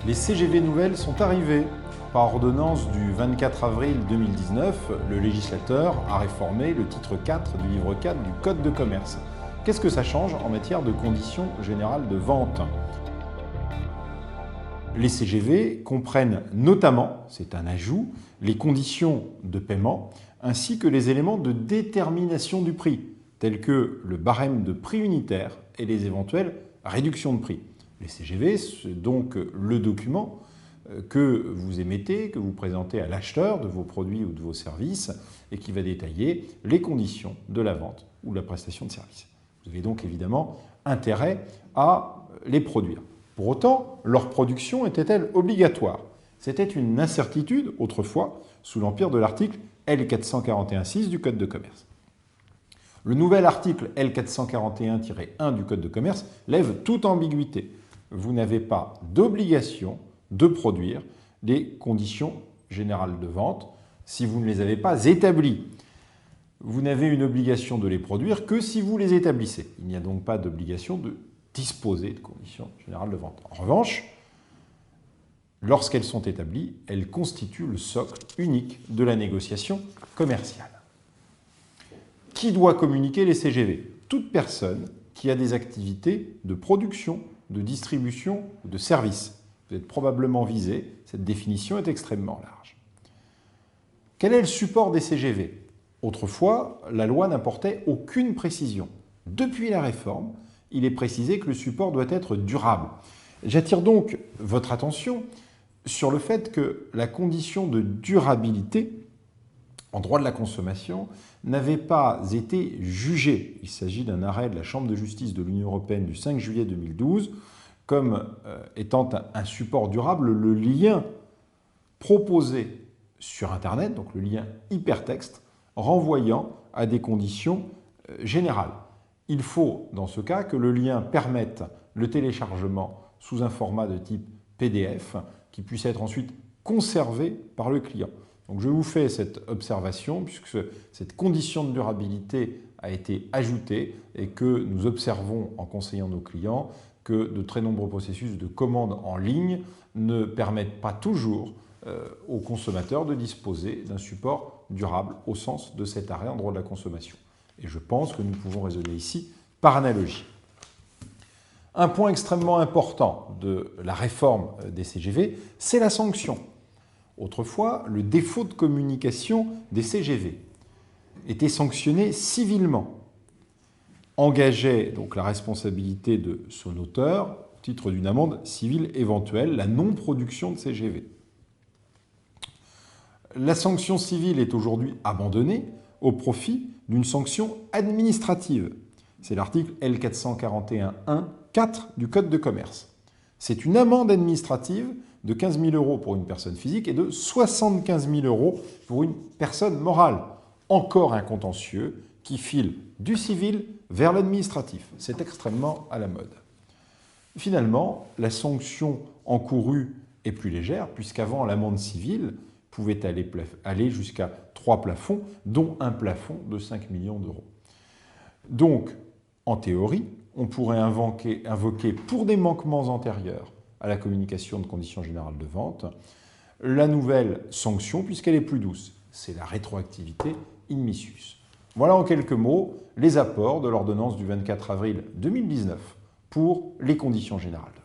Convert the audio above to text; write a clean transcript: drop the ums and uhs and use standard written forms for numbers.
Les CGV nouvelles sont arrivées. Par ordonnance du 24 avril 2019, le législateur a réformé le titre 4 du livre 4 du Code de commerce. Qu'est-ce que ça change en matière de conditions générales de vente? Les CGV comprennent notamment, c'est un ajout, les conditions de paiement ainsi que les éléments de détermination du prix, tels que le barème de prix unitaire et les éventuelles réductions de prix. Les CGV, c'est donc le document que vous émettez, que vous présentez à l'acheteur de vos produits ou de vos services et qui va détailler les conditions de la vente ou de la prestation de service. Vous avez donc évidemment intérêt à les produire. Pour autant, leur production était-elle obligatoire? C'était une incertitude autrefois sous l'empire de l'article L441-6 du Code de commerce. Le nouvel article L441-1 du Code de commerce lève toute ambiguïté. Vous n'avez pas d'obligation de produire des conditions générales de vente si vous ne les avez pas établies. Vous n'avez une obligation de les produire que si vous les établissez. Il n'y a donc pas d'obligation de disposer de conditions générales de vente. En revanche, lorsqu'elles sont établies, elles constituent le socle unique de la négociation commerciale. Qui doit communiquer les CGV? Toute personne qui a des activités de production, de distribution ou de service. Vous êtes probablement visé, cette définition est extrêmement large. Quel est le support des CGV? Autrefois, la loi n'apportait aucune précision. Depuis la réforme, il est précisé que le support doit être durable. J'attire donc votre attention sur le fait que la condition de durabilité en droit de la consommation n'avait pas été jugée. Il s'agit d'un arrêt de la Chambre de justice de l'Union européenne du 5 juillet 2012 comme étant un support durable, le lien proposé sur Internet, donc le lien hypertexte, renvoyant à des conditions générales. Il faut, dans ce cas, que le lien permette le téléchargement sous un format de type PDF qui puisse être ensuite conservé par le client. Donc je vous fais cette observation puisque cette condition de durabilité a été ajoutée et que nous observons en conseillant nos clients que de très nombreux processus de commande en ligne ne permettent pas toujours aux consommateurs de disposer d'un support durable au sens de cet arrêt en droit de la consommation. Et je pense que nous pouvons raisonner ici par analogie. Un point extrêmement important de la réforme des CGV, c'est la sanction. Autrefois, le défaut de communication des CGV était sanctionné civilement, engageait donc la responsabilité de son auteur au titre d'une amende civile éventuelle, la non-production de CGV. La sanction civile est aujourd'hui abandonnée au profit d'une sanction administrative. C'est l'article L441-1-4 du Code de commerce. C'est une amende administrative de 15 000 € pour une personne physique et de 75 000 € pour une personne morale. Encore un contentieux qui file du civil vers l'administratif. C'est extrêmement à la mode. Finalement, la sanction encourue est plus légère puisqu'avant l'amende civile pouvait aller jusqu'à 3 plafonds, dont un plafond de 5 millions d'euros. Donc, en théorie, on pourrait invoquer pour des manquements antérieurs à la communication de conditions générales de vente la nouvelle sanction puisqu'elle est plus douce. C'est la rétroactivité in missus. Voilà en quelques mots les apports de l'ordonnance du 24 avril 2019 pour les conditions générales de vente.